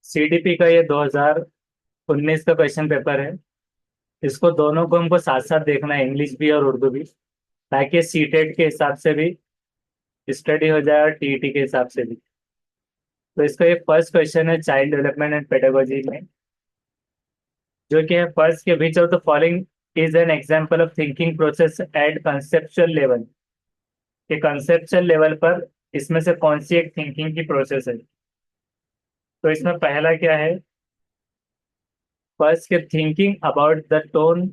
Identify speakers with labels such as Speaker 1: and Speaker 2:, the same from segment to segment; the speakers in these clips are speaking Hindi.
Speaker 1: सीडीपी का ये 2019 का क्वेश्चन पेपर है। इसको दोनों को हमको साथ साथ देखना है, इंग्लिश भी और उर्दू भी, ताकि सीटेट के हिसाब से भी स्टडी हो जाए और टीईटी के हिसाब से भी। तो इसका ये फर्स्ट क्वेश्चन है चाइल्ड डेवलपमेंट एंड पेडागोजी में, जो कि है फर्स्ट के विच of the following is an example of thinking process at conceptual level. कि कंसेप्चुअल लेवल पर इसमें से कौन सी एक थिंकिंग की प्रोसेस है। तो इसमें पहला क्या है, फर्स्ट के thinking about the tone,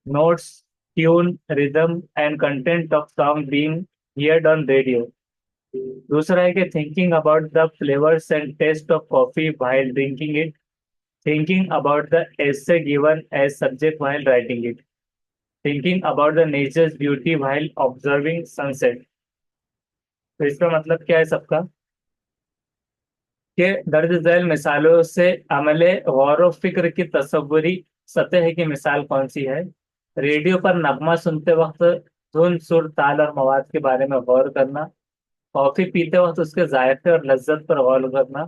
Speaker 1: notes, tune, rhythm, and content of song being heard on radio. दूसरा है कि thinking about the flavors and taste of coffee while drinking it, thinking about the essay given as subject while writing it, thinking about the nature's beauty while observing sunset। तो इसका मतलब क्या है सबका, कि दर्ज झैल मिसालों से अमले गौर व फिक्र की तस्वुरी सतह की मिसाल कौन सी है। रेडियो पर नगमा सुनते वक्त धुन, सुर, ताल और मवाद के बारे में गौर करना, कॉफी पीते वक्त उसके जायके और लज्जत पर गौर करना,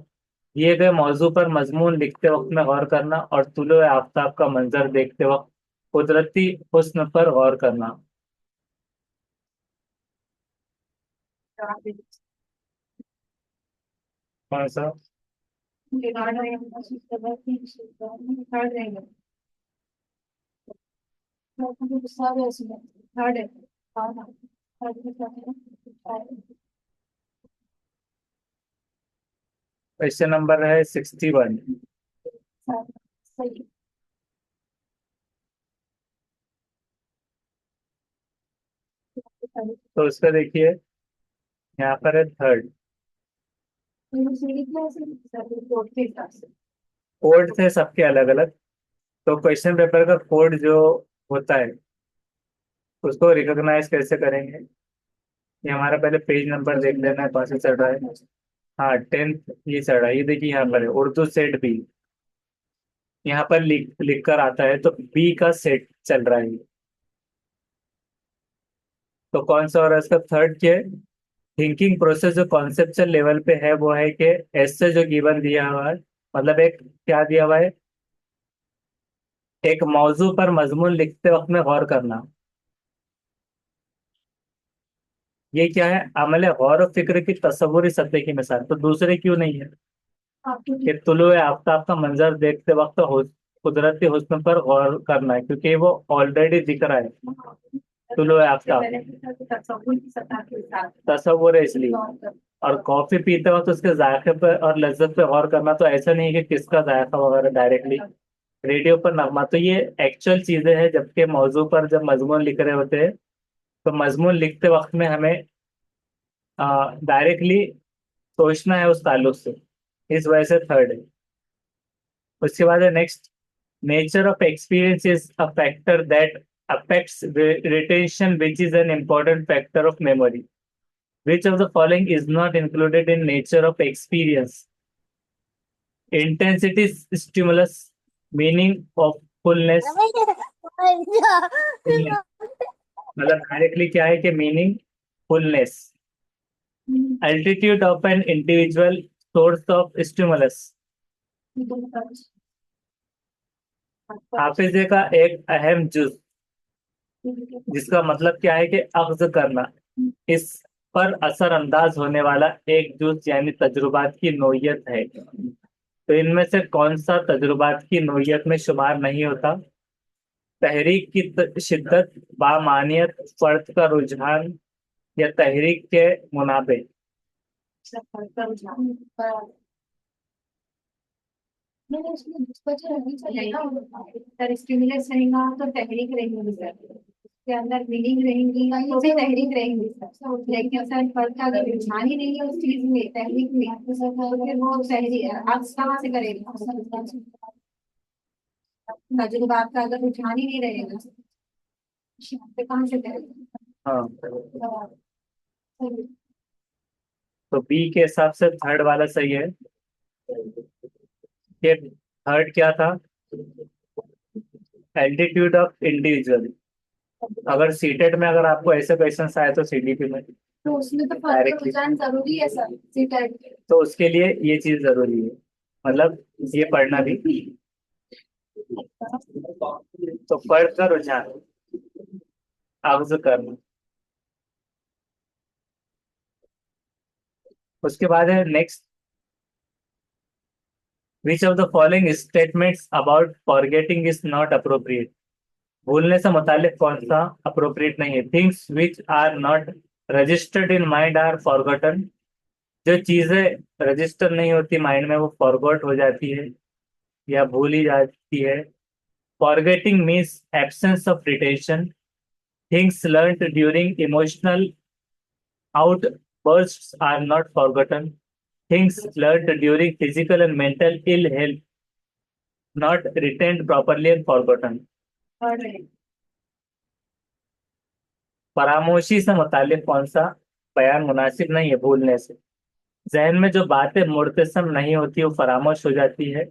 Speaker 1: दिए गए मौजू पर मजमून लिखते वक्त में गौर करना, और तुलो आफताब का मंजर देखते वक्त कुदरती हुस्न पर गौर करना। कौन सा? क्वेश्चन नंबर है 61। तो उसका देखिए, यहाँ पर है थर्ड। कोड थे सबके अलग अलग। तो क्वेश्चन पेपर का कोड जो होता है उसको रिकॉग्नाइज कैसे करेंगे, ये हमारा पहले पेज नंबर देख लेना है, कौन सा चल रहा है। हाँ, 10th ये चल रहा है, ये देखिए यहाँ पर है उर्दू सेट बी। यहाँ पर लिख कर आता है, तो बी का सेट चल रहा है। तो कौन सा हो रहा है इसका थर्ड के, थिंकिंग प्रोसेस जो कॉन्सेप्चुअल लेवल पे है वो है कि ऐसे जो गिवन दिया हुआ है, मतलब एक क्या दिया हुआ है, एक मौजू पर मजमून लिखते वक्त में गौर करना। ये क्या है, अमल गौर और फिक्र की तस्वुरी सत्य की मिसाल। तो दूसरे क्यों नहीं है, कि तुलुए आफताब का मंजर देखते वक्त कुदरती हुस्न पर गौर करना है, क्योंकि वो ऑलरेडी दिख रहा है। तुलुए आफताब तस्वुर है इसलिए। और कॉफी पीते वक्त उसके जायके पे और लज्जत पे गौर करना, तो ऐसा नहीं है कि किसका जायका वगैरह डायरेक्टली। रेडियो पर नगमा, तो ये एक्चुअल चीजें हैं, जबकि मौजू पर जब मजमून लिख रहे होते हैं तो मजमून लिखते वक्त में हमें डायरेक्टली सोचना है उस ताल्लुक से। इस वजह से थर्ड है। उसके बाद है next, nature of experience is a factor that affects retention which is an important factor of memory. Which of the following is not included in nature of experience. Intensity, stimulus, meaning of fullness. मतलब डायरेक्टली क्या है कि meaningfulness, attitude of an individual, source of stimulus. हाफिजे का एक अहम जुज, जिसका मतलब क्या है कि अख्ज करना, इस पर असर अंदाज होने वाला एक जुज यानी तजुर्बात की नोयत है। तो इनमें से कौन सा तजुर्बात की नोयत में शुमार नहीं होता। तहरीक की शिद्दत, बामानियत, फर्द का रुझान, या तहरीक के मुनाबे।
Speaker 2: नहीं उसमें बच्चे रही चलेगा। अगर स्टिमुलस रहेगा तो तहरीक रहेगी सर, उसके अंदर मीनिंग रहेंगी तो भी तहरीक रहेंगी सर। लेकिन सर फर्क का अगर रुझान ही नहीं है उस चीज में, तहरीक में, तो फिर वो तहरीक आप कहाँ से करेगा। तजुर्बात का अगर रुझान ही नहीं रहेगा तो कहाँ से करेगा।
Speaker 1: हाँ, तो बी के हिसाब से थर्ड वाला सही है। ये थर्ड क्या था, एल्टीट्यूड ऑफ इंडिविजुअल। अगर सीटेट में अगर आपको ऐसे क्वेश्चन आए तो सीडीपी में
Speaker 2: तो उसमें तो फर्क का रुझान जरूरी है सर सीटेट।
Speaker 1: तो उसके लिए ये चीज जरूरी है। मतलब ये पढ़ना भी। तो फर्द का रुझान, अख्ज करना। उसके बाद है next, which of the following statements about forgetting is not appropriate. भूलने से मुतालिक कौन सा अप्रोप्रिएट नहीं है। Things which are not registered in mind are forgotten. जो चीजें रजिस्टर नहीं होती माइंड में वो फॉरगॉट हो जाती है या भूल ही जाती है। Forgetting means absence of retention. Things learned during emotional outbursts are not forgotten. Things learned during physical and mental ill health not retained properly and forgotten.
Speaker 2: और
Speaker 1: फरामोशी से मुतालिक कौन सा बयान मुनासिब नहीं है भूलने से। जहन में जो बातें मुर्तसम नहीं होती वो फरामोश हो जाती है।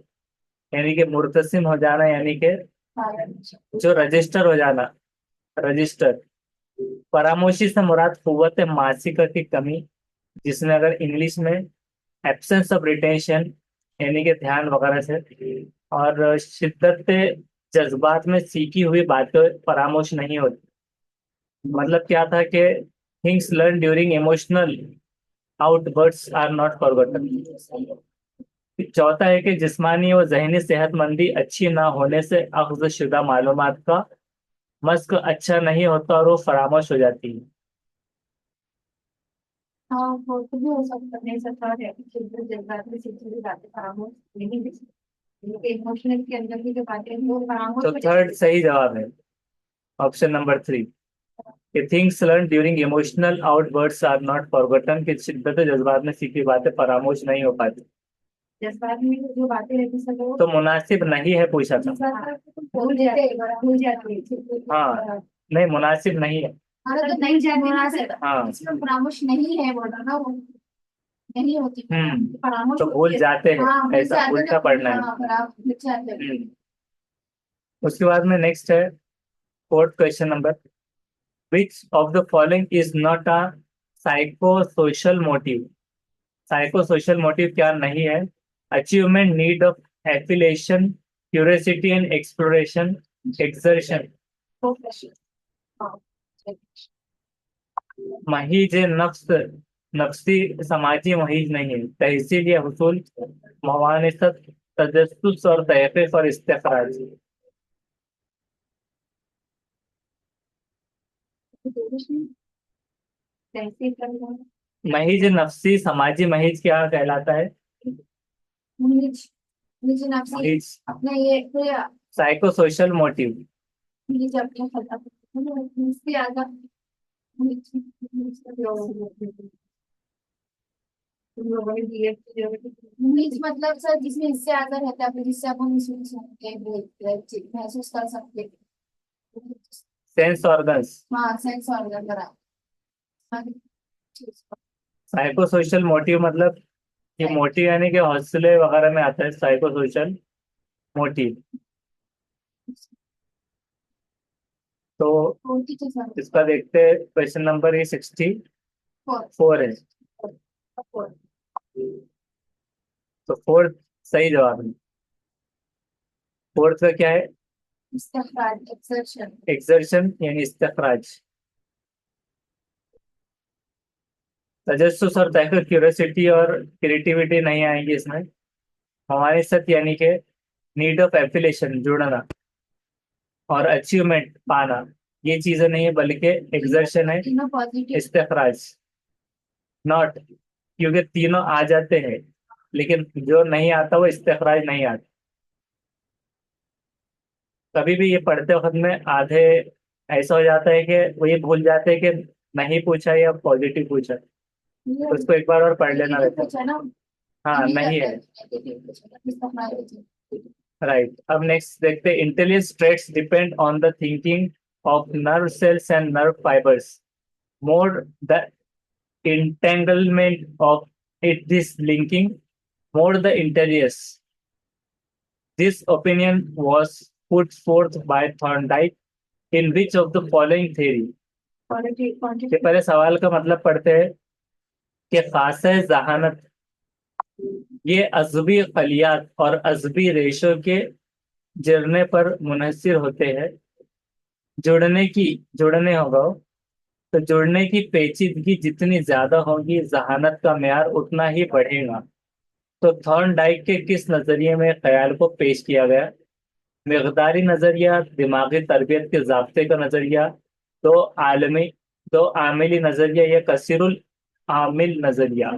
Speaker 1: यानी कि मुर्तसिम हो जाना यानी कि जो रजिस्टर हो जाना, रजिस्टर। फरामोशी से मुराद कुव्वत मासिका की कमी, जिसमें अगर इंग्लिश में एब्सेंस ऑफ रिटेंशन यानी कि ध्यान वगैरह से, और शिद्दत जज्बात में सीखी हुई बातें फरामोश नहीं होती। मतलब क्या था कि things learn during emotional outbursts are not forgotten. चौथा है कि जिस्मानी और जहनी सेहतमंदी अच्छी ना होने से अख्ज़ शुदा मालूमात का मस्क अच्छा नहीं होता और वो फरामोश हो जाती है।
Speaker 2: हाँ वो तो भी हो सकता नहीं सकता है कि जो जज्बात में सीखी हुई बातें फरामोश नहीं भी इमोशनल के अंदर की जो बातें हैं, वो फरामोश
Speaker 1: तो
Speaker 2: हो
Speaker 1: थर्ड
Speaker 2: जाती
Speaker 1: सही जवाब है, ऑप्शन नंबर 3, कि things learn during emotional outbursts are not forgotten, कि शिद्दत जज्बात में सीखी बातें फरामोश नहीं हो पाती।
Speaker 2: है। जज्बात में जो बातें रहती सब वो
Speaker 1: तो मुनासिब नहीं है पूछा था।
Speaker 2: भूल जाते हैं।
Speaker 1: हाँ, नहीं मुनासिब नहीं है।
Speaker 2: हाँ तो नहीं जाने ना से
Speaker 1: हाँ।
Speaker 2: इसमें फरामोश नहीं है बोल रहा ना वो नहीं होती फरामोश
Speaker 1: तो भूल
Speaker 2: होती है।
Speaker 1: जाते हैं,
Speaker 2: हाँ भूल
Speaker 1: ऐसा
Speaker 2: जाते हैं
Speaker 1: उल्टा पढ़ना है।
Speaker 2: हाँ फरामोश भूल जाते हैं।
Speaker 1: उसके बाद में नेक्स्ट है fourth question number, which of the following is not a psychosocial motive. Psychosocial motive क्या नहीं है। Achievement, need of affiliation, curiosity and exploration, exertion.
Speaker 2: हाँ
Speaker 1: महीज नफ्स, नफ्सी समाजी महीज नहीं है। तहसील या हुसूल, मवानिसत, तजस्सुस और तहफ़्फ़ुज़ और इस्तिखराज।
Speaker 2: कैसे करना
Speaker 1: महीज नफ्सी समाजी महीज क्या कहलाता है।
Speaker 2: निज निज नफसी
Speaker 1: महीज
Speaker 2: अपना ये पूरा
Speaker 1: साइको सोशल मोटिव।
Speaker 2: निज अपना खता इससे आगे निज मतलब सर जिसमें इससे आगे रहता है जिससे अपन सुन सकते हैं बोलते हैं महसूस कर सकते हैं।
Speaker 1: Sense organs.
Speaker 2: हाँ सेंस ऑर्गन बराबर
Speaker 1: साइको सोशल मोटिव मतलब ये मोटिव यानी कि हौसले वगैरह में आता है साइको सोशल मोटिव। तो इसका देखते हैं, क्वेश्चन नंबर ये 64 है। तो फोर्थ सही जवाब है। फोर्थ का क्या है, एक्सर्शन यानी इस्तिखराज। तजस्सुस और तहकीक, क्यूरियोसिटी और क्रिएटिविटी नहीं आएंगे इसमें। हमारे साथ यानी कि नीड ऑफ एफिलेशन, जुड़ना, और अचीवमेंट, पाना, ये चीजें नहीं है बल्कि एक्सर्शन है, इस्तिखराज नॉट। क्योंकि तीनों आ जाते हैं लेकिन जो नहीं आता वो इस्तिखराज नहीं आता। कभी भी ये पढ़ते वक्त में आधे ऐसा हो जाता है कि वो ये भूल जाते हैं कि नहीं पूछा या पॉजिटिव पूछा, तो उसको एक बार और पढ़ लेना रहता है। हाँ नहीं है, राइट। अब नेक्स्ट देखते हैं, intelligence traits depend on the thinking of nerve cells and nerve fibres more the entanglement of it this linking more the interiors. This opinion was put forth by Thorndike in which of the following theory। के पहले सवाल का मतलब पढ़ते हैं कि खास है जहानत ये अज़्वी खलियात और अज़्वी रेशों के गिरने पर मुनहसर होते हैं। जुड़ने की जुड़ने होगा वो। तो जुड़ने की पेचीदगी जितनी ज्यादा होगी, जहानत का मेयार उतना ही बढ़ेगा। तो थॉर्नडाइक के किस नजरिए में ख्याल को पेश किया गया? मिकदारी नजरिया, दिमागी तरबियत के जाब्ते का नजरिया, दो आलमी दो आमिली नजरिया या कसीरुल आमिल नजरिया,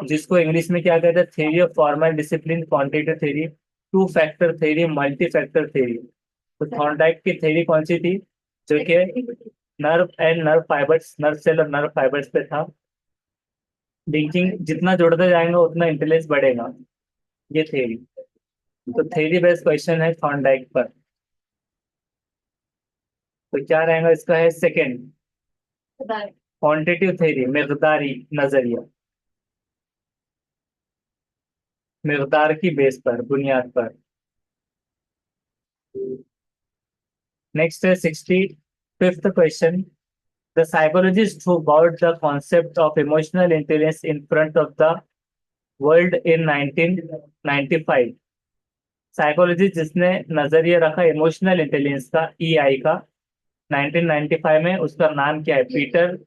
Speaker 1: जिसको इंग्लिश में क्या कहते हैं? Theory of formal discipline, quantitative theory, two factor theory, multi factor theory. तो थॉर्नडाइक की थ्योरी कौन सी थी? जो कि nerve and nerve fibres, nerve cell और नर्व फाइबर्स पे था। लिंकिंग जितना जुड़ते जाएंगे उतना इंटेलिजेंस बढ़ेगा, ये थ्योरी। तो थ्योरी बेस्ड क्वेश्चन है थॉर्नडाइक पर। तो क्या रहेगा इसका? है सेकंड, क्वांटिटेटिव थ्योरी, मिकदारी नजरिया, मिकदार की बेस पर, बुनियाद पर। नेक्स्ट है 65th question. The psychologist who brought the concept of emotional intelligence in front of the world in 1995। Psychologist जिसने नजरिया रखा इमोशनल इंटेलिजेंस का, ईआई का, 1995 में, उसका नाम क्या है? Peter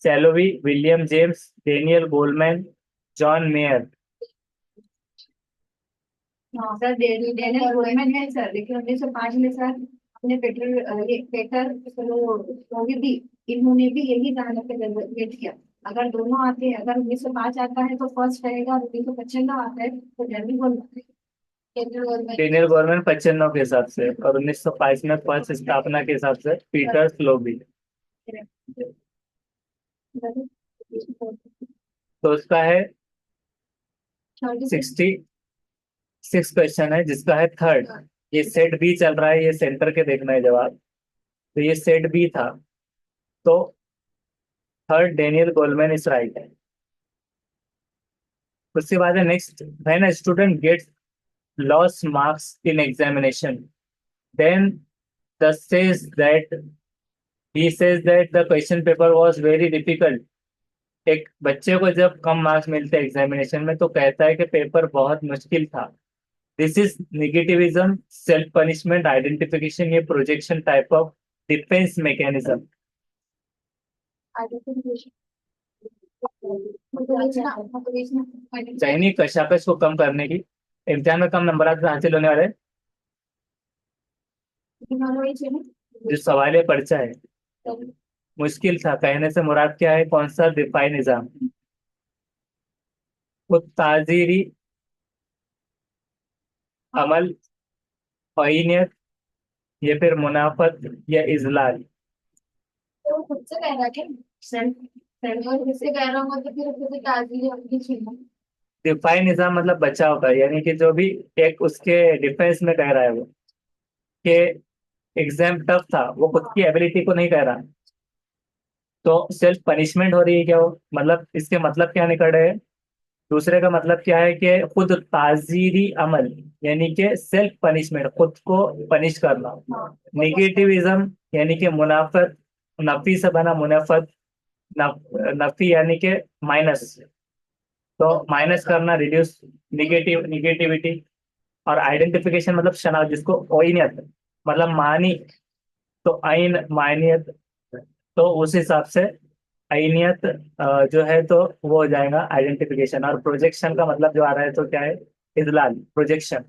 Speaker 1: Salovey, William James, Daniel Goleman, John Mayer.
Speaker 2: हाँ सर, डेनियल गोलमैन है सर, लेकिन 1905 में सर अपने पेटर स्लोवी भी, इन्होंने भी यही जानने पे जनरेट किया। अगर दोनों आते हैं, अगर 1905 आता है तो फर्स्ट रहेगा, और 1995 आता है तो डेनियल गोलमैन।
Speaker 1: डेनियल गोलमैन 95 के हिसाब से, और 1922 में फर्स्ट स्थापना के हिसाब से पीटर स्लोवी। तो उसका है 66 क्वेश्चन है, जिसका है थर्ड। ये सेट बी चल रहा है, ये सेंटर के देखना है जवाब। तो ये सेट बी था। तो third, Daniel Goleman is right. उसके बाद है next, when a student gets loss marks in examination, then the says that he says that the question paper was very difficult। एक बच्चे को जब कम मार्क्स मिलते हैं एग्जामिनेशन में, तो कहता है कि पेपर बहुत मुश्किल था। This is negativism, self punishment, identification, ये projection type of defence mechanism. चाहिए कशाकश को कम करने की, इम्तिहान में कम नंबर हासिल होने वाले। जो सवाल है पर्चा है, मुश्किल था कहने से मुराद क्या है? कौन सा दिफाई निजाम? वो ताजीरी अमल, फ़हीनियत, या फिर मुनाफत, या इजलाल।
Speaker 2: तो खुद से कह रहा क्या? सेल्फ सेल्फ खुद से कह रहा हूँ तो फिर खुद से ताजगी अपनी छीनना।
Speaker 1: दिफाई निजाम मतलब बचाव का, यानी कि जो भी एक उसके डिफेंस में कह रहा है वो, कि एग्जाम टफ था, वो खुद की एबिलिटी को नहीं कह रहा। तो सेल्फ पनिशमेंट हो रही है क्या? वो मतलब इसके मतलब क्या निकल रहे हैं? दूसरे का मतलब क्या है? कि खुद ताजीरी अमल, यानी कि सेल्फ पनिशमेंट, खुद को पनिश करना। निगेटिविज्म यानी कि मुनाफत, नफी से बना मुनाफत, नफी यानी कि माइनस, तो माइनस करना, रिड्यूस, निगेटिविटी। और आइडेंटिफिकेशन मतलब शनाख्त, जिसको ओइनियत मतलब मानी, तो आइन मायनियत, तो उस हिसाब से आइनियत जो है तो वो हो जाएगा आइडेंटिफिकेशन। और प्रोजेक्शन का मतलब जो आ रहा है तो क्या है? इजलाल, प्रोजेक्शन।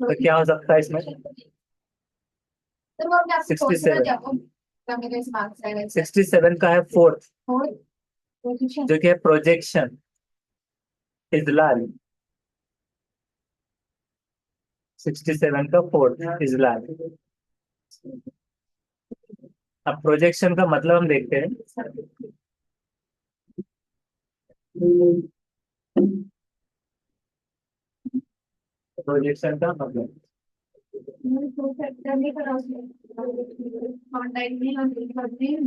Speaker 1: तो क्या हो सकता है इसमें?
Speaker 2: तो वो अपने आप से सोच रहा
Speaker 1: 67।
Speaker 2: है आपको क्या मेरे इस मार्क्स आएगा?
Speaker 1: 67 का है फोर्थ,
Speaker 2: और पोजीशन
Speaker 1: जो कि है प्रोजेक्शन, इजलाल। 67 का फोर्थ, इजलाल। अब प्रोजेक्शन का मतलब हम देखते हैं। प्रोजेक्शन का मतलब
Speaker 2: करने का ऑनलाइन में हम करते हैं।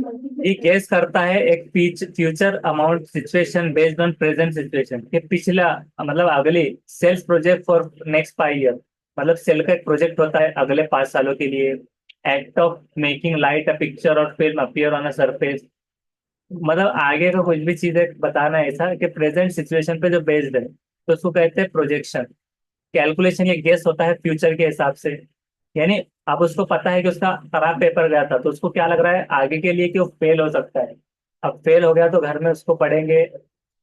Speaker 1: ये केस करता है एक future amount situation based on present situation, कि पिछला मतलब अगली sales project for next 5 year. मतलब सेल का एक प्रोजेक्ट होता है अगले 5 सालों के लिए। Act of making light a picture और film appear on a surface, मतलब आगे का कुछ भी चीजें बताना है ऐसा कि प्रेजेंट सिचुएशन पे जो बेस्ड है। तो उसको कहते हैं प्रोजेक्शन। कैलकुलेशन ये गेस होता है फ्यूचर के हिसाब से। यानी अब उसको पता है कि उसका खराब पेपर गया था, तो उसको क्या लग रहा है आगे के लिए कि वो फेल हो सकता है। अब फेल हो गया तो घर में उसको पड़ेंगे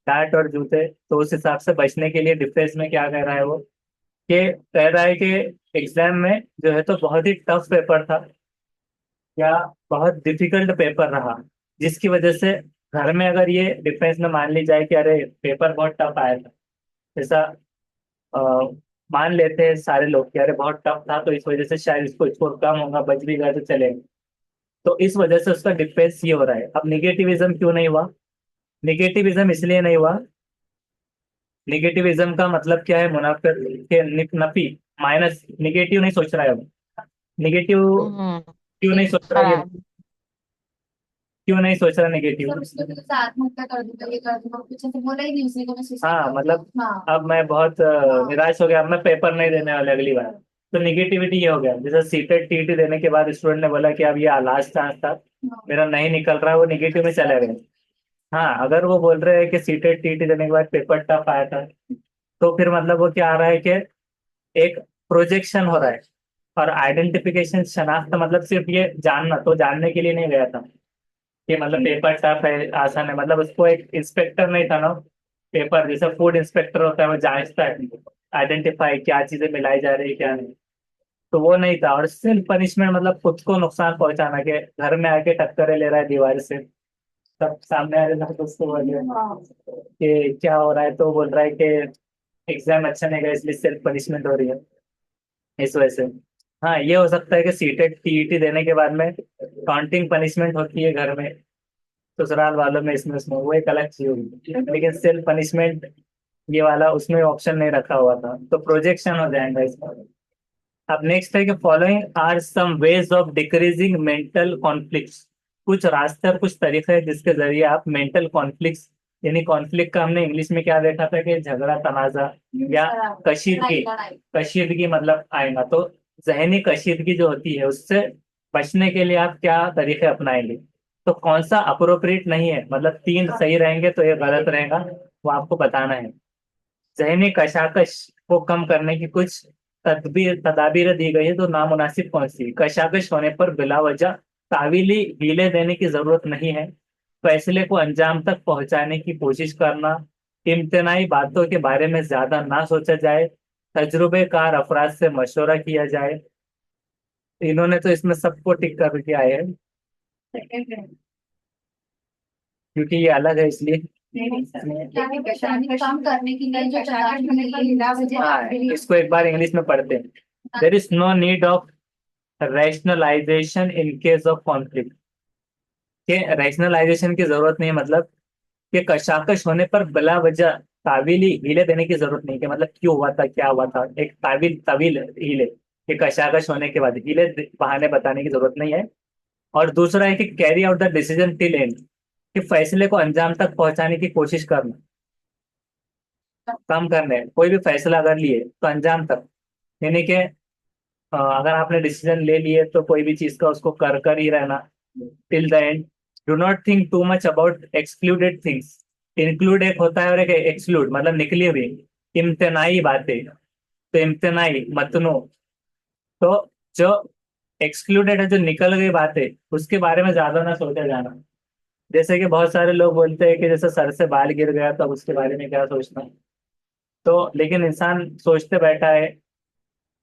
Speaker 1: डांट और जूते। तो उस हिसाब से बचने के लिए डिफेंस में क्या कह रहा है वो, कि कह रहा है कि एग्जाम में जो है तो बहुत ही टफ पेपर था, या बहुत डिफिकल्ट पेपर रहा, जिसकी वजह से घर में अगर ये डिफेंस में मान ली जाए कि अरे पेपर बहुत टफ आया था, जैसा अ, मान लेते हैं सारे लोग कि अरे बहुत टफ था तो इस वजह से शायद इसको स्कोर कम होगा, बच भी गया तो चलेगा। तो इस वजह से उसका डिफेंस ये हो रहा है। अब निगेटिविज्म क्यों नहीं हुआ? निगेटिविज्म इसलिए नहीं हुआ। निगेटिविज्म का मतलब क्या है? मुनाफिर के नफी, माइनस, निगेटिव नहीं सोच रहा है वो। निगेटिव
Speaker 3: हम्म।
Speaker 1: क्यों नहीं
Speaker 3: एक
Speaker 1: सोच रहा है ये?
Speaker 3: खराब।
Speaker 1: क्यों नहीं सोच रहा नेगेटिव?
Speaker 2: सर उसको तो जैसे आत्महत्या कर दूंगा, ये कर दूंगा, कुछ ऐसे बोला ही नहीं उसने को मैं सुसाइड
Speaker 1: हाँ
Speaker 2: करूंगा।
Speaker 1: मतलब
Speaker 2: हाँ
Speaker 1: अब मैं बहुत
Speaker 2: हाँ
Speaker 1: निराश हो गया, अब मैं पेपर नहीं देने वाला अगली बार। तो निगेटिविटी ये हो गया। जैसे सीटेट टीटी देने के बाद स्टूडेंट ने बोला कि अब ये लास्ट चांस था,
Speaker 2: हाँ
Speaker 1: मेरा नहीं निकल रहा, वो निगेटिव में चले गए। हाँ, अगर वो बोल रहे हैं कि सीटेट टीटी देने के बाद पेपर टफ आया था, तो फिर मतलब वो क्या आ रहा है कि एक प्रोजेक्शन हो रहा है। और आइडेंटिफिकेशन, शनाख्त मतलब सिर्फ ये जानना, तो जानने के लिए नहीं गया था कि मतलब पेपर टफ है आसान है। मतलब उसको एक इंस्पेक्टर नहीं था ना, पेपर जैसे फूड इंस्पेक्टर होता है वो जांचता है, आइडेंटिफाई क्या चीजें मिलाई जा रही है क्या नहीं। तो वो नहीं था। और सिर्फ पनिशमेंट मतलब खुद को नुकसान पहुंचाना, के घर में आके टक्करे ले रहा है दीवार से, सब सामने आ रहे हैं, उसको बोल रहे हैं
Speaker 2: हाँ
Speaker 1: कि क्या हो रहा है, तो बोल रहा है कि एग्जाम अच्छा नहीं गया इसलिए सिर्फ पनिशमेंट हो रही है इस वजह से। हाँ, ये हो सकता है कि सीटेट टीईटी देने के बाद में काउंटिंग पनिशमेंट होती है घर में, ससुराल वालों में, इसमें वो एक अलग चीज होगी, लेकिन सेल्फ पनिशमेंट ये वाला उसमें ऑप्शन नहीं रखा हुआ था, तो प्रोजेक्शन हो जाएगा इसका। अब नेक्स्ट है कि following are some ways of decreasing mental conflicts. कुछ रास्ते और कुछ तरीके हैं जिसके जरिए आप मेंटल कॉन्फ्लिक्ट्स, यानी कॉन्फ्लिक्ट का हमने इंग्लिश में क्या देखा था कि झगड़ा तनाजा या कशीदगी।
Speaker 2: लड़ाई।
Speaker 1: कशीदगी मतलब आएगा तो जहनी कशीदगी जो होती है उससे बचने के लिए आप क्या तरीके अपनाएंगे। तो कौन सा अप्रोप्रिएट नहीं है, मतलब तीन सही रहेंगे तो ये गलत रहेगा, वो आपको बताना है। जहनी कशाकश को कम करने की कुछ तदाबीर दी गई है, तो नामुनासिब कौन सी? कशाकश होने पर बिला वजह तावीली हीले देने की जरूरत नहीं है। फैसले को अंजाम तक पहुंचाने की कोशिश करना, इम्तनाई बातों के बारे में ज्यादा ना सोचा जाए, तजुर्बेकार अफराद से मशवरा किया जाए। इन्होंने तो इसमें सबको टिक कर के आए हैं,
Speaker 2: सेकंड है।
Speaker 1: क्योंकि ये अलग है इसलिए।
Speaker 2: नहीं सर, क्या है परेशानी काम करने की नहीं, जो चालान होने का मिला मुझे
Speaker 1: हाँ,
Speaker 2: आपके लिए।
Speaker 1: इसको एक बार इंग्लिश में पढ़ते हैं। There is no need of rationalisation in case of conflict. के रैशनलाइजेशन की जरूरत नहीं है, मतलब कि कशाकश होने पर बिला वजह तावीली हीले देने की जरूरत नहीं, कि मतलब क्यों हुआ था क्या हुआ था, एक तावील तवील हीले, कि कशाकश होने के बाद हीले बहाने बताने की जरूरत नहीं है। और दूसरा है कि carry out the decision till and, कि फैसले को अंजाम तक पहुंचाने की कोशिश करना, काम करने, कोई भी फैसला अगर लिए तो अंजाम तक, यानी कि अगर आपने डिसीजन ले लिए तो कोई भी चीज का उसको कर कर ही रहना till the end. Do not think too much about excluded things. Include एक होता है और एक एक्सक्लूड, मतलब निकली हुई इम्तनाई बातें। तो इम्तनाई मतनो, तो जो एक्सक्लूडेड है, जो निकल गई बातें, उसके बारे में ज्यादा ना सोचा जाना। जैसे कि बहुत सारे लोग बोलते हैं कि जैसे सर से बाल गिर गया तो अब उसके बारे में क्या सोचना। तो लेकिन इंसान सोचते बैठा है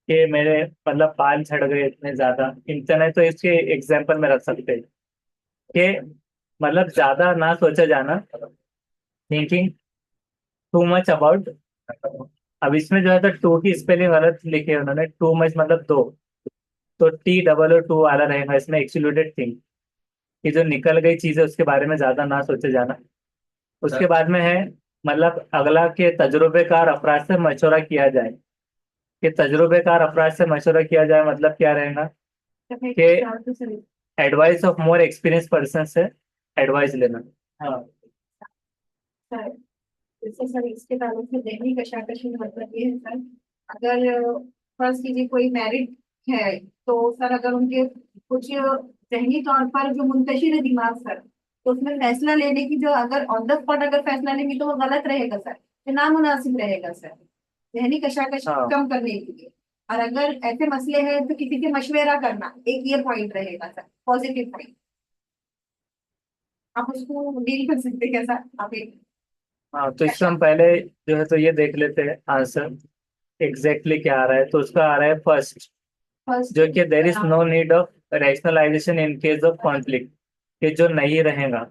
Speaker 1: कि मेरे मतलब बाल झड़ गए इतने ज्यादा, इंटरनेट तो इसके एग्जाम्पल में रख सकते हैं कि मतलब ज्यादा ना सोचा जाना, थिंकिंग टू मच अबाउट। अब इसमें जो है तो टू की स्पेलिंग गलत लिखी है उन्होंने, टू मच मतलब दो, तो टी डबल ओ टू वाला रहेगा इसमें, एक्सक्लूडेड थिंग, कि जो निकल गई चीज है उसके बारे में ज्यादा ना सोचे जाना। उसके बाद में है मतलब अगला के तजुर्बेकार अफराद से मशवरा किया जाए। कि तजुर्बेकार अफराद से मशवरा किया जाए मतलब क्या रहेगा कि advice of more experience person से एडवाइस लेना। हाँ।
Speaker 2: सर जैसे सर इसके ताल्लुक से दैनिक कशाकशी का मतलब ये है सर, अगर फर्स्ट कीजिए कोई मैरिड है तो सर अगर उनके कुछ जहनी तौर पर जो मुंतशिर है दिमाग सर, तो उसमें फैसला लेने की जो अगर ऑन द स्पॉट अगर फैसला लेंगे तो वो गलत रहेगा सर। ये नामुनासिब रहेगा सर, जहनी कशाकश
Speaker 1: हाँ
Speaker 2: कम करने के लिए। और अगर ऐसे मसले हैं तो किसी से मशवरा करना, एक ये पॉइंट रहेगा सर, पॉजिटिव पॉइंट। आप उसको डील कर सकते हैं सर, आप एक
Speaker 1: हाँ, तो इसका
Speaker 2: अच्छा
Speaker 1: हम पहले जो है तो ये देख लेते हैं आंसर एग्जैक्टली क्या आ रहा है। तो उसका आ रहा है फर्स्ट,
Speaker 2: फर्स्ट।
Speaker 1: जो कि there is no need of rationalisation in case of conflict, कि जो नहीं रहेगा।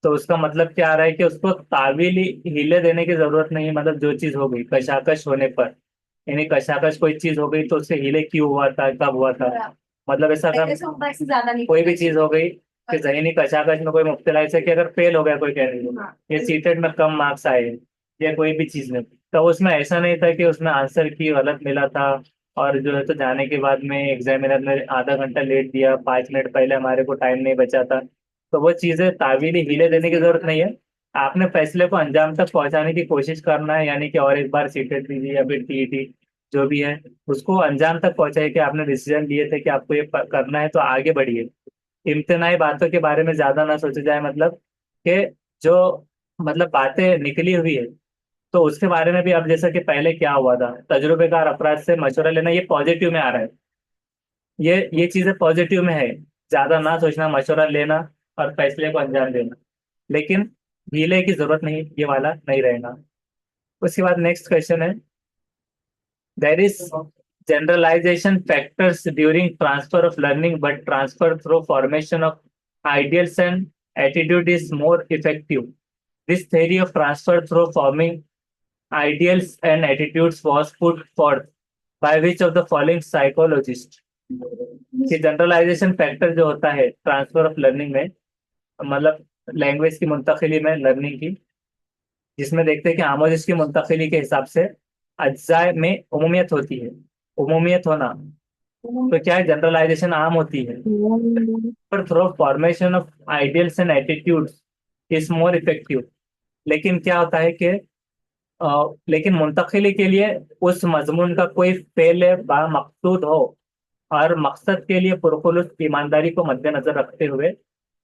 Speaker 1: तो उसका मतलब क्या आ रहा है कि उसको तावील हीले देने की जरूरत नहीं है। मतलब जो चीज हो गई कशाकश होने पर, यानी कशाकश कोई चीज हो गई तो उससे हीले क्यों हुआ था, कब हुआ था। मतलब ऐसा
Speaker 2: पहले
Speaker 1: अगर
Speaker 2: से होता है, इससे ज्यादा नहीं
Speaker 1: कोई
Speaker 2: करना
Speaker 1: भी चीज हो गई कि जहनी कशाकश में कोई मुब्तला, जैसे कि अगर फेल हो गया कोई कैंडिडेट,
Speaker 2: चाहिए।
Speaker 1: या सीटेट में कम मार्क्स आए, या कोई भी चीज में, तो उसमें ऐसा नहीं था कि उसमें आंसर की गलत मिला था और जो है तो जाने के बाद में एग्जामिनर ने आधा घंटा लेट दिया, 5 मिनट पहले हमारे को टाइम नहीं बचा था। तो वो चीजें तावीली हीले देने की जरूरत नहीं है। आपने फैसले को अंजाम तक पहुंचाने की कोशिश करना है, यानी कि और एक बार सीटेट दीजिए या फिर टीईटी जो भी है, उसको अंजाम तक पहुंचाइए कि आपने डिसीजन लिए थे कि आपको ये करना है, तो आगे बढ़िए। इम्तनाई बातों के बारे में ज्यादा ना सोचे जाए। मतलब कि जो मतलब बातें निकली हुई है, तो उसके बारे में भी, अब जैसा कि पहले क्या हुआ था, तजुर्बेकार अफराद से मशवरा लेना, ये पॉजिटिव में आ रहा है। ये चीजें पॉजिटिव में है। ज्यादा ना सोचना, मशवरा लेना और फैसले को अंजाम देना। लेकिन हीले की जरूरत नहीं, ये वाला नहीं रहेगा। उसके बाद नेक्स्ट क्वेश्चन है, there is generalization factors during transfer of learning, but transfer through formation of ideals and attitude is more effective. This theory of transfer through forming ideals and attitudes was put forth by which of the following psychologist? कि जनरलाइजेशन फैक्टर जो होता है ट्रांसफर ऑफ लर्निंग में, मतलब लैंग्वेज की मुंतकिली में, लर्निंग की, जिसमें देखते हैं कि आमोजिश की मुंतकिली के हिसाब से अज्जाए में उमूमियत होती है। उमूमियत होना, तो क्या है, जनरलाइजेशन आम होती है। पर through formation of ideals and attitudes is more effective. लेकिन क्या होता है कि लेकिन मुंतकिली के लिए उस मजमून का कोई फेल मकसूद हो और मकसद के लिए पुरखुलूस ईमानदारी को मद्देनजर रखते हुए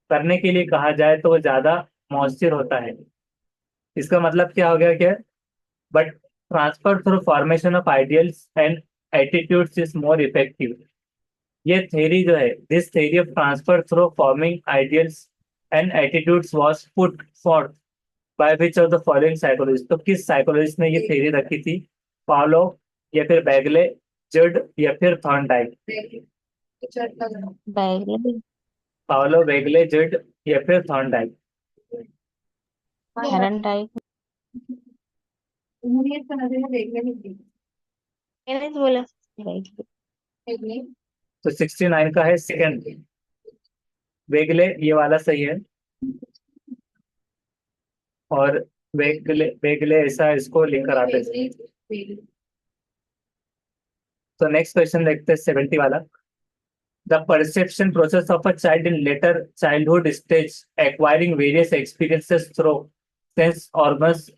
Speaker 1: करने के लिए कहा जाए तो वो ज्यादा मौसर होता है। इसका मतलब क्या हो गया कि but transfer through formation of ideals and attitudes is more effective. ये थ्योरी जो है, this theory of transfer through forming ideals and attitudes was put forth by which of the following psychologist. तो किस साइकोलॉजिस्ट ने ये थ्योरी रखी थी? पावलो, या फिर बैगले, जड, या फिर थॉर्नडाइक।
Speaker 3: बैगले।
Speaker 1: पावलो, बैगले, जड, या फिर थॉर्नडाइक।
Speaker 3: हेरन टाइप।
Speaker 2: उम्मीद का नजरिया देखने में थी।
Speaker 3: मैंने तो बोला बैगले।
Speaker 1: तो 69 का है सेकंड, वेगले, ये वाला सही है। और वेगले वेगले ऐसा इसको लिंक कराते थे। तो नेक्स्ट क्वेश्चन देखते हैं 70 वाला। The perception process of a child in letter childhood stage acquiring various experiences through sense organs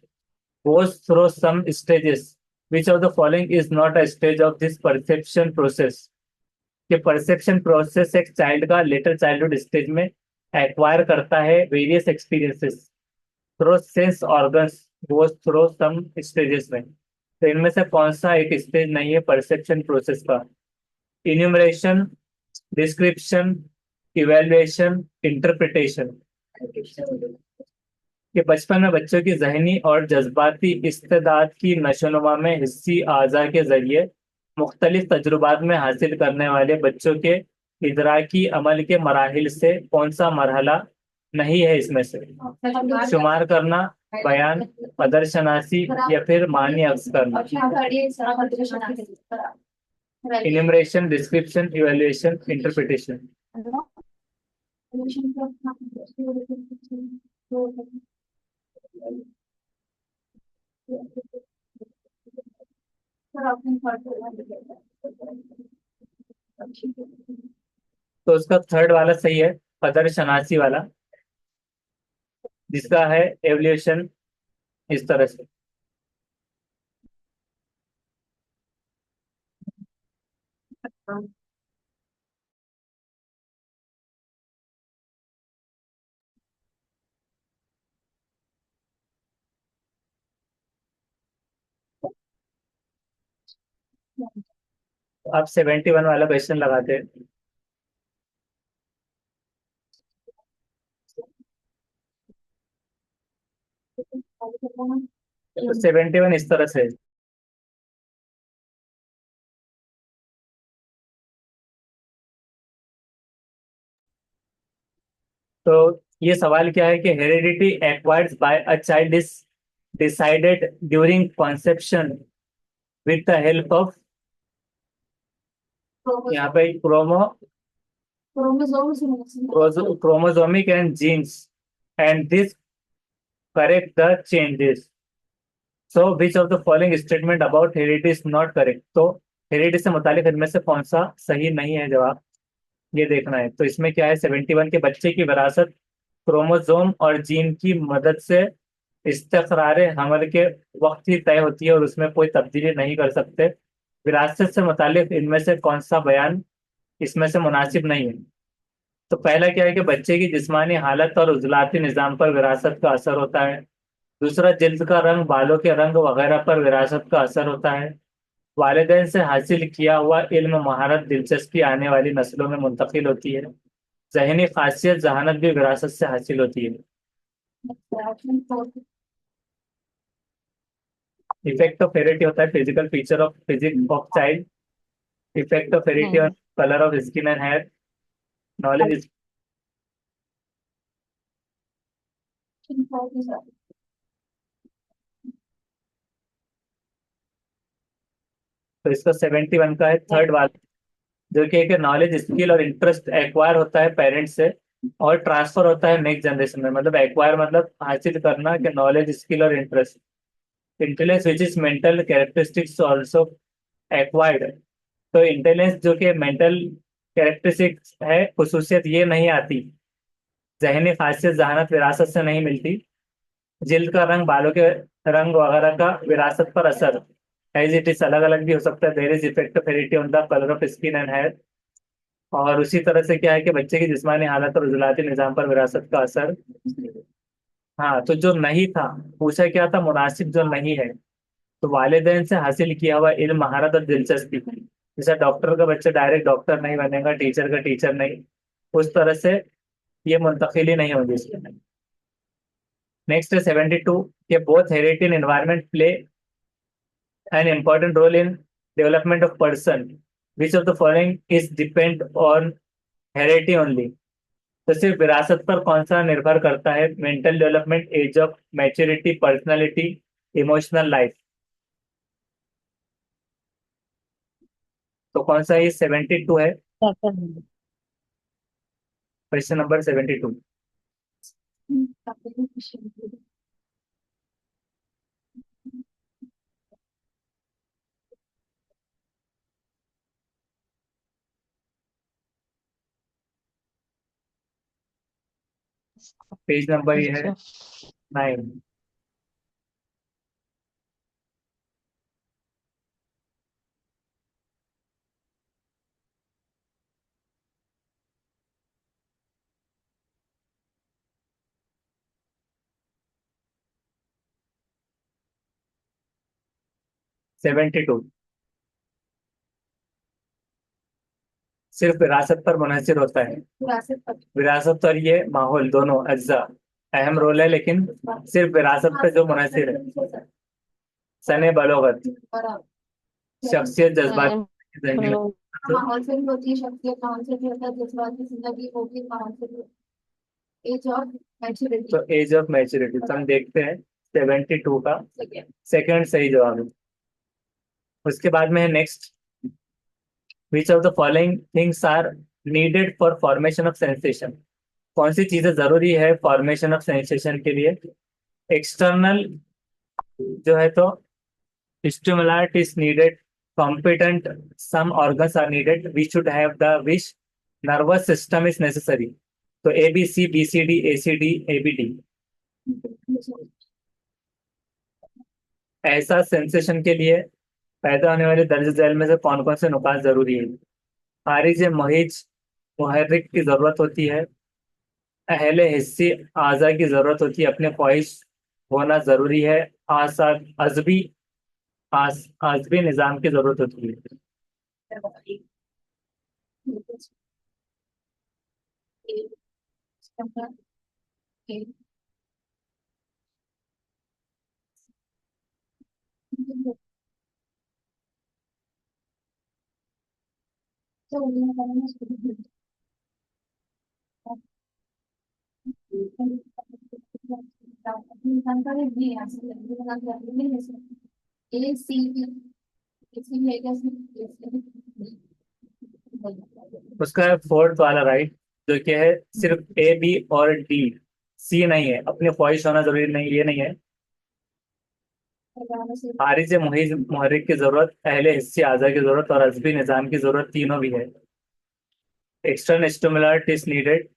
Speaker 1: goes through some stages. Which of the following is not a stage of this perception process? कि परसेप्शन प्रोसेस एक चाइल्ड का लेटर चाइल्डहुड स्टेज में एक्वायर करता है various experiences through sense organs goes through some stages में। तो इनमें से कौन सा एक स्टेज नहीं है परसेप्शन प्रोसेस का? Enumeration, description, evaluation, interpretation. कि बचपन में बच्चों की जहनी और जज्बाती इस्तेदाद की नशोनुमा में हिस्सी आज़ा के जरिए मुख्तलिफ तजुर्बात में हासिल करने वाले बच्चों के इदराकी अमल के मराहिल से कौन सा मरहला नहीं है इसमें से? शुमार करना, बयान, कदरशनासी, या फिर मानी अक्स करना। Enumeration, description, evaluation, interpretation. तो उसका थर्ड वाला सही है, कदरशनासी वाला, जिसका है एवल्यूशन इस तरह से। अब 71 वाला क्वेश्चन लगाते हैं। तो 71 इस तरह से है। तो ये सवाल क्या है कि heredity acquired by a child is decided during conception with the help of, यहाँ पे chromosomes and genes and this correct the changes. So which of the following statement about heredity is not correct. तो हेरिडिटी से मुतालिक इनमें से कौन सा सही नहीं है जवाब, ये देखना है। तो इसमें क्या है, 71 के बच्चे की विरासत क्रोमोसोम और जीन की मदद से इस्तकरार हमल के वक्त ही तय होती है और उसमें कोई तब्दीली नहीं कर सकते। विरासत से मुतालिक इनमें से कौन सा बयान इसमें से मुनासिब नहीं है। तो पहला क्या है कि बच्चे की जिस्मानी हालत और उजलाती निज़ाम पर विरासत का असर होता है। दूसरा, जिल्द का रंग, बालों के रंग वगैरह पर विरासत का असर होता है। वालिदैन से हासिल किया हुआ इल्म, महारत, दिलचस्पी आने वाली नस्लों में मुंतकिल होती है। जहनी खासियत, जहानत भी विरासत से हासिल होती है। इफेक्ट ऑफ हेरिडिटी होता है physical feature of physique of child. Effect of heredity on colour of skin and hair. Knowledge. तो इसका 71 का है थर्ड वाला, जो कि एक नॉलेज, स्किल और इंटरेस्ट एक्वायर होता है पेरेंट्स से और ट्रांसफर होता है नेक्स्ट जनरेशन में। मतलब एक्वायर मतलब हासिल करना, कि नॉलेज, स्किल और interest. Intelligence which is mental characteristics also acquired. तो इंटेलिजेंस जो कि मेंटल कैरेक्टरिस्टिक्स है, खसूसियत ये नहीं आती। जहनी खासियत, जहानत विरासत से नहीं मिलती। जिल्द का रंग, बालों के रंग वगैरह का विरासत पर असर, एज इट इज अलग अलग भी हो सकता है। There is effect of heredity on the colour of skin and hair. और उसी तरह से क्या है कि बच्चे की जिस्मानी हालत और उजलाती निजाम पर विरासत का असर। हाँ, तो जो नहीं था, पूछा क्या था, मुनासिब जो नहीं है। तो वालिदैन से हासिल किया हुआ इल्म, महारत और दिलचस्पी, जैसे डॉक्टर का बच्चा डायरेक्ट डॉक्टर नहीं बनेगा, टीचर का टीचर नहीं, उस तरह से ये मुंतकिली नहीं होगी इसमें। नेक्स्ट है 72, कि both heredity and environment play an important role in development of person. Which of the following is depend on heredity only. तो सिर्फ विरासत पर कौन सा निर्भर करता है, mental development, age of maturity, personality, emotional life. तो कौन सा ये 72 है, क्वेश्चन नंबर 72। पेज नंबर ये है
Speaker 3: अच्छा
Speaker 1: 9। सेवेंटी टू, सिर्फ विरासत पर मुनहसर होता है। विरासत और ये माहौल दोनों अज्जा अहम रोल है, लेकिन सिर्फ विरासत पे जो मुनहसर है। सने बलोगत, शख्सियत, जज्बात, जहनी।
Speaker 2: माहौल से भी होती है शख्सियत, माहौल से भी होता है जज्बात की जिंदगी होगी, माहौल से भी एज ऑफ मैच्योरिटी।
Speaker 1: तो एज ऑफ मैच्योरिटी, तो हम देखते हैं 72 का सेकंड सही जवाब है। उसके बाद में है next, which of the following things are needed for formation of sensation. कौन सी चीजें जरूरी है फॉर्मेशन ऑफ सेंसेशन के लिए। एक्सटर्नल जो है तो stimulant is needed, competent, some organs are needed, we should have the wish, nervous system is necessary. तो A B C, B C D, A C D, A B D. ऐसा सेंसेशन के लिए पैदा होने वाले दर्ज झैल में से कौन कौन से नुकात जरूरी है। खारिज मुहिज मुहर्रिक की जरूरत होती है। अहले हिस्सी आज़ा की जरूरत होती है, अपने ख्वाहिश होना जरूरी है। आसा अजबी आज भी निजाम की जरूरत होती है। उसका है फोर्थ वाला राइट, जो कि है सिर्फ ए बी और डी, सी नहीं है। अपनी ख्वाहिश होना जरूरी नहीं, ये नहीं है। खारिज मुहिज मुहर्रिक की जरूरत, अहले हिस्से आजा की जरूरत और अजबी निजाम की जरूरत, तीनों भी है। External stimulant is needed,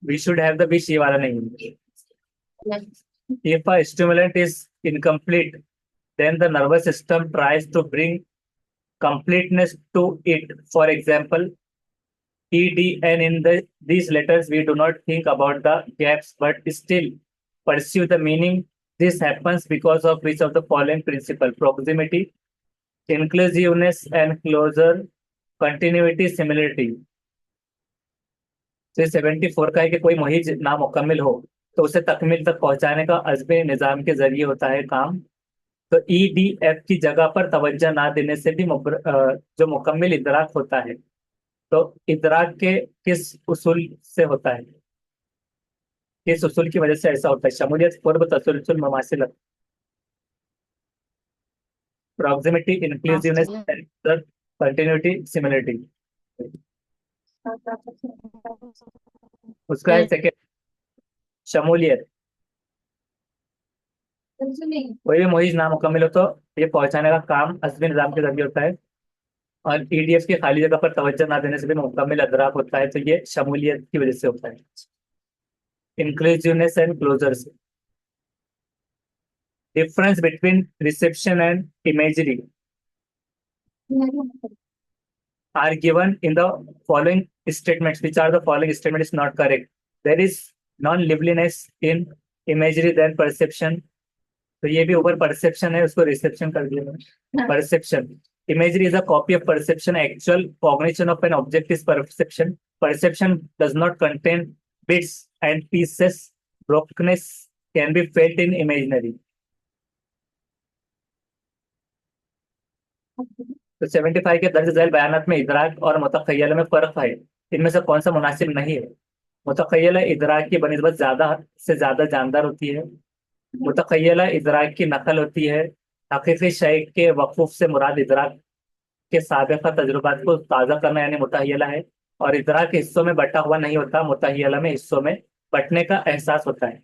Speaker 1: we should have the wish, ये वाला नहीं है। If a stimulant is incomplete, then the nervous system tries to bring completeness to it. For example, E, D, N in these letters, we do not think about the gaps but still pursue the meaning. This happens because of which of the following principle: proximity, inclusiveness and closure, continuity, similarity. तो 74 का है कि कोई मुहिज नामुकम्मिल हो तो उसे तकमील तक पहुंचाने का अज़्म निज़ाम के जरिए होता है काम। तो ई डी एफ की जगह पर तवज्जो ना देने से भी जो मुकम्मिल इदराक होता है, तो इदराक के किस उसूल से होता है, किस उसूल की वजह से ऐसा होता है? शमूलियत, कुर्ब, तसलसल, ममासिलत, प्रॉक्सिमिटी, इंक्लूसिवनेस, कंटिन्यूटी, सिमिलरिटी। उसका है सेकेंड, शमूलियत। कोई भी मुहिज नामुकम्मिल हो तो ये पहुंचाने का काम अज़्म निज़ाम के जरिए होता है, और ईडीएफ की खाली जगह पर तवज्जो ना देने से भी मुकम्मिल अदराक होता है, तो ये शमूलियत की वजह से होता है। इंक्लूसिवनेस एंड क्लोजर से। Difference between reception and imagery are given in the following statements. Which are the following statement is not correct? There is non-liveliness in imagery than perception. तो ये भी ऊपर परसेप्शन है, उसको रिसेप्शन कर दिया। Perception, imagery is a copy of perception. Actual cognition of an object is perception. Perception does not contain bits and pieces. Brokenness can be felt in imaginary. तो 75 के दर्ज झैल बयानात में इदराक और मुतखय्यला में फर्क है, इनमें से कौन सा मुनासिब नहीं है? मुतखय्यला इदराक की बनिस्बत ज्यादा से ज्यादा जानदार होती है। मुतखय्यला इदराक की नकल होती है। हकीकी शय के वकूफ से मुराद इदराक के साबिक़ा तजुर्बात को ताज़ा करना यानी मुतहय्यला है। और इदराक हिस्सों में बटा हुआ नहीं होता, मुतहय्यला में हिस्सों में बटने का एहसास होता है।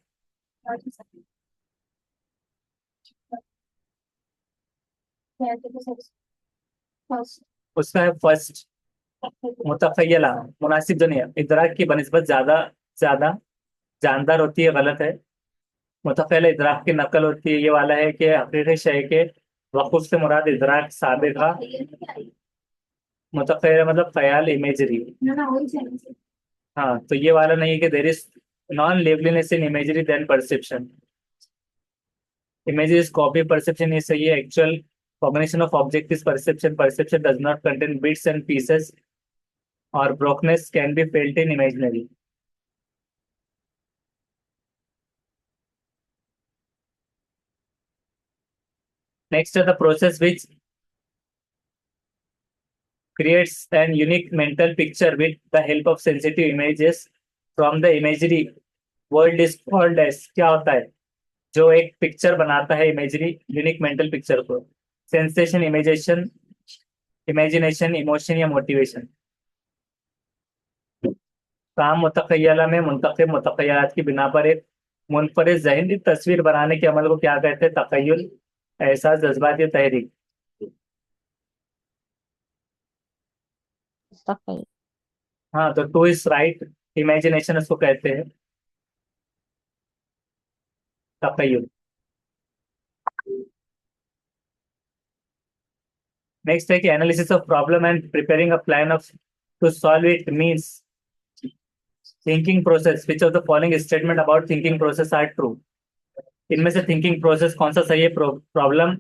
Speaker 1: उसका है फर्स्ट, मुतखय्यला मुनासिब जो नहीं है, इदराक की बनिस्बत ज्यादा ज्यादा जानदार होती है, गलत है। मुतखय्यला इदराक की नकल होती है, ये वाला है कि हकीकी शय के वकूफ से मुराद इदराक साबिक़ा। मुतखय्यला मतलब ख्याल, इमेजरी। हाँ, तो ये वाला नहीं है कि there is non liveliness in imagery than perception. Images copy, perception is सही है। Actual cognition of object is perception. Perception does not contain bits and pieces, or brokenness can be felt in imaginary. Next are the process which creates an unique mental picture with the help of sensitive images from the imagery world is called as, क्या होता है जो एक पिक्चर बनाता है, इमेजरी यूनिक मेंटल पिक्चर को? सेंसेशन, इमेजेशन, इमेजिनेशन, इमोशन या मोटिवेशन। काम मुतखय्यला में मुंतखब मुतखय्यात की बिना पर एक मुनफरिद ज़हनी तस्वीर बनाने के अमल को क्या कहते हैं? तखय्युल, एहसास, जज्बात या तहरीक।
Speaker 3: तखय्युल।
Speaker 1: हाँ, तो टू इज राइट, इमेजिनेशन उसको कहते हैं, तखय्युल। नेक्स्ट है कि analysis of problem and preparing a plan of to solve it means thinking process. Which of the following statement about thinking process are true? इनमें से थिंकिंग प्रोसेस कौन सा सही है? प्रॉब्लम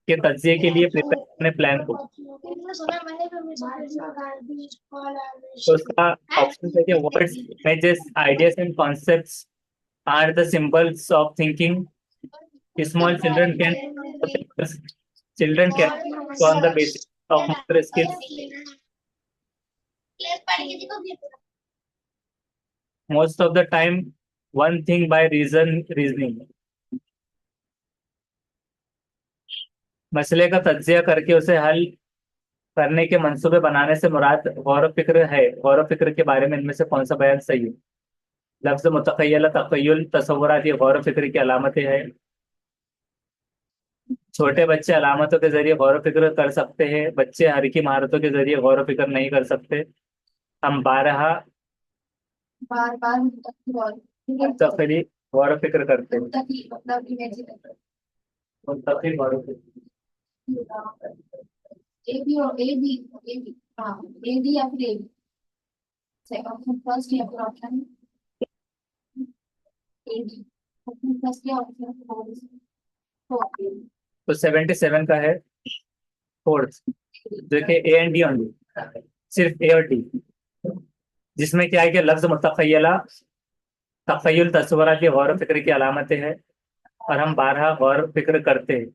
Speaker 1: के तज्जिए के लिए प्रिपेयर अपने प्लान को। तो उसका ऑप्शन है कि words, images, ideas and concepts are the symbols of thinking. Small children can on the basis of motor skills. Most of the time, one thing by reasoning। मसले का तज्जिया करके उसे हल करने के मंसूबे बनाने से मुराद गौर फिक्र है। गौर फिक्र के बारे में इनमें से कौन सा बयान सही है? लफ्ज मुतखय्यल, तखय्युल, तसव्वुरात ये गौर फिक्र की अलामतें हैं। छोटे बच्चे अलामतों के जरिए गौर फिक्र कर सकते हैं, बच्चे हरकी महारतों के जरिए गौर फिक्र नहीं कर सकते। हम बारहा
Speaker 2: बार बार
Speaker 1: मुंतकिली गौर फिक्र करते हैं।
Speaker 2: मतलब इमेजिन
Speaker 1: मुंतकिल गौर फिक्र।
Speaker 2: ए बी और ए बी हाँ ए बी या फिर ए बी ऑप्शन फर्स्ट या फिर option A B option first या ऑप्शन फोर
Speaker 1: तो 77 का है फोर्थ, देखिए ए एंड डी ओनली, सिर्फ ए और डी, जिसमें क्या है कि लफ्ज मुतखय्यला, तखय्युल, तस्वुरा की गौर फिक्र की अलामतें हैं और हम बारहा गौर फिक्र करते हैं।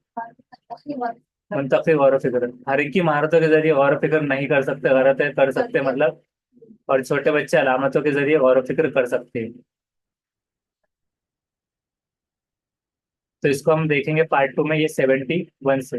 Speaker 1: मुंतफी गौर फिक्र हर एक की महारतों के जरिए गौर फिक्र नहीं कर सकते, गलत है, कर सकते मतलब। और छोटे बच्चे अलामतों के जरिए गौर फिक्र कर सकते हैं। तो इसको हम देखेंगे पार्ट 2 में, ये 71 से।